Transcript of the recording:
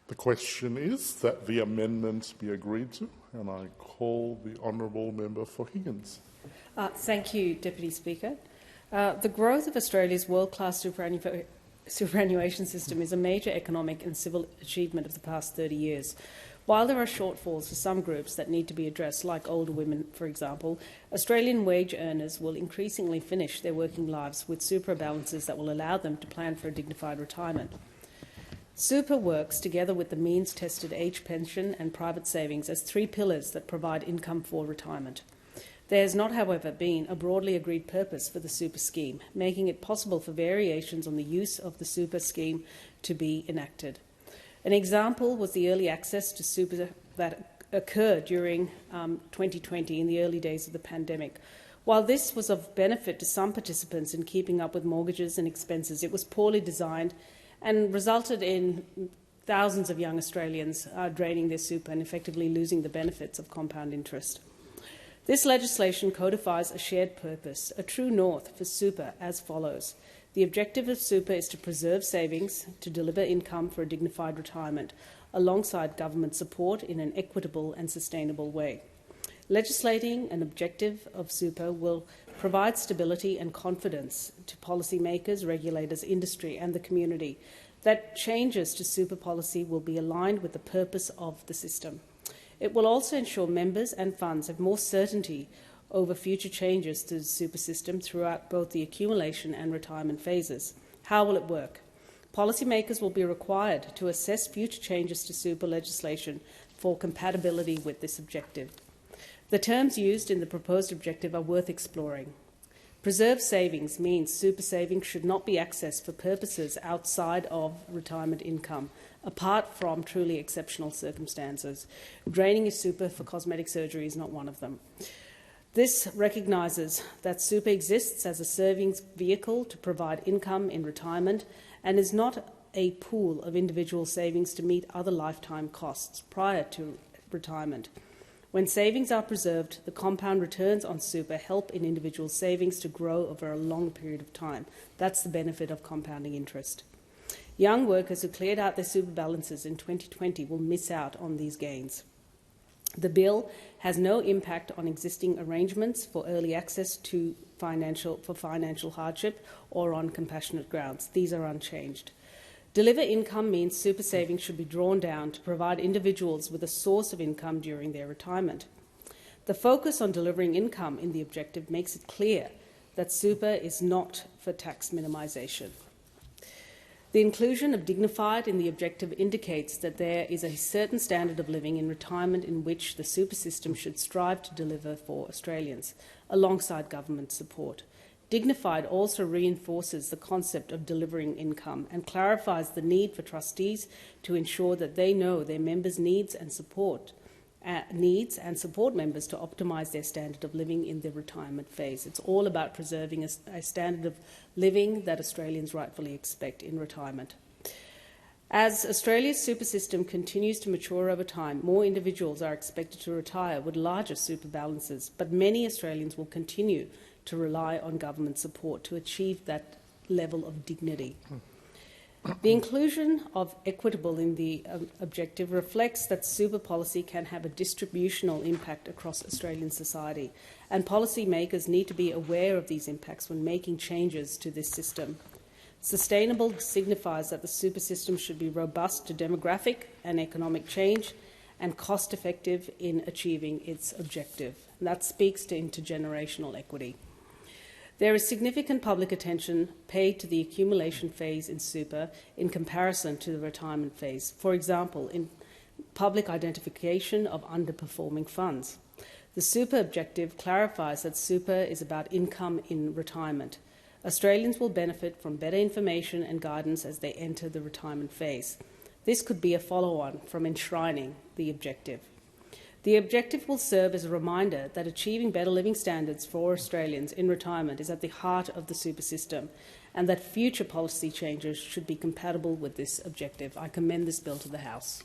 The question is that the amendment be agreed to, and I call the honourable member for Higgins. Thank you, Deputy Speaker. The growth of Australia's world-class superannuation system is a major economic and civil achievement of the past 30 years. While there are shortfalls for some groups that need to be addressed, like older women, for example, Australian wage earners will increasingly finish their working lives with super balances that will allow them to plan for a dignified retirement. Super works together with the means-tested age pension and private savings as three pillars that provide income for retirement. There has not, however, been a broadly agreed purpose for the super scheme, making it possible for variations on the use of the super scheme to be enacted. An example was the early access to super that occurred during 2020 in the early days of the pandemic. While this was of benefit to some participants in keeping up with mortgages and expenses, it was poorly designed and resulted in thousands of young Australians draining their super and effectively losing the benefits of compound interest. This legislation codifies a shared purpose, a true north for super, as follows. The objective of super is to preserve savings, to deliver income for a dignified retirement, alongside government support in an equitable and sustainable way. Legislating an objective of super will provide stability and confidence to policymakers, regulators, industry and the community that changes to super policy will be aligned with the purpose of the system. It will also ensure members and funds have more certainty over future changes to the super system throughout both the accumulation and retirement phases. How will it work? Policymakers will be required to assess future changes to super legislation for compatibility with this objective. The terms used in the proposed objective are worth exploring. Preserved savings means super savings should not be accessed for purposes outside of retirement income, apart from truly exceptional circumstances. Draining a super for cosmetic surgery is not one of them. This recognises that super exists as a savings vehicle to provide income in retirement and is not a pool of individual savings to meet other lifetime costs prior to retirement. When savings are preserved, the compound returns on super help in individual savings to grow over a long period of time. That's the benefit of compounding interest. Young workers who cleared out their super balances in 2020 will miss out on these gains. The bill has no impact on existing arrangements for early access to financial hardship or on compassionate grounds. These are unchanged. Deliver income means super savings should be drawn down to provide individuals with a source of income during their retirement. The focus on delivering income in the objective makes it clear that super is not for tax minimisation. The inclusion of dignified in the objective indicates that there is a certain standard of living in retirement in which the super system should strive to deliver for Australians, alongside government support. Dignified also reinforces the concept of delivering income and clarifies the need for trustees to ensure that they know their members' needs and support members to optimise their standard of living in the retirement phase. It's all about preserving a standard of living that Australians rightfully expect in retirement. As Australia's super system continues to mature over time, more individuals are expected to retire with larger super balances, but many Australians will continue to rely on government support to achieve that level of dignity. The inclusion of equitable in the objective reflects that super policy can have a distributional impact across Australian society, and policymakers need to be aware of these impacts when making changes to this system. Sustainable signifies that the super system should be robust to demographic and economic change and cost-effective in achieving its objective. And that speaks to intergenerational equity. There is significant public attention paid to the accumulation phase in super in comparison to the retirement phase, for example, in public identification of underperforming funds. The super objective clarifies that super is about income in retirement. Australians will benefit from better information and guidance as they enter the retirement phase. This could be a follow-on from enshrining the objective. The objective will serve as a reminder that achieving better living standards for Australians in retirement is at the heart of the super system and that future policy changes should be compatible with this objective. I commend this bill to the House.